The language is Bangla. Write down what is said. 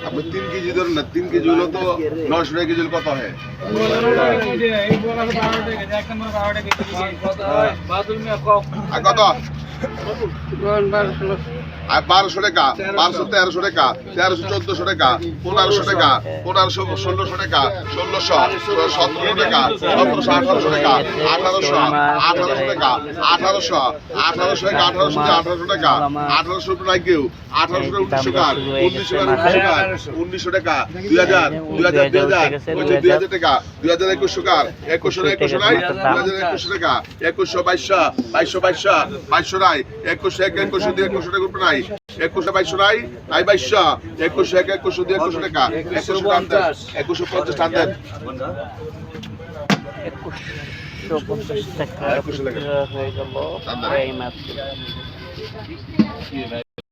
আপনি 3 কেজি ধরেন না, 3 কেজি হলো তো 900 টাকা কেজি কত হয়? আর কত? আর 1200 টাকা, 1200 1300 টাকা, 1300 1400 টাকা, 1500 টাকা, 1500 1600 টাকা, 1600 1700 টাকা, 1700 1800 টাকা, 1800 1800 টাকা, 1800 1800 টাকা, 1800 টাকা, 1800 টাকা কেউ 1800 টাকা 1900 টাকা 2000 2000 2000 2000 টাকা 2000 2100 টাকা 2100 নাই 2021 টাকা 2100 2200 2200 নাই 2100 2100 দিয়ে 2100 টাকা উপরে নাই 2100 2200 নাই নাই 2200 2100 2100 দিয়ে 2100 টাকা 2150 টাকা দেন 2150 টাকা হয়ে গেল এই মাত্র।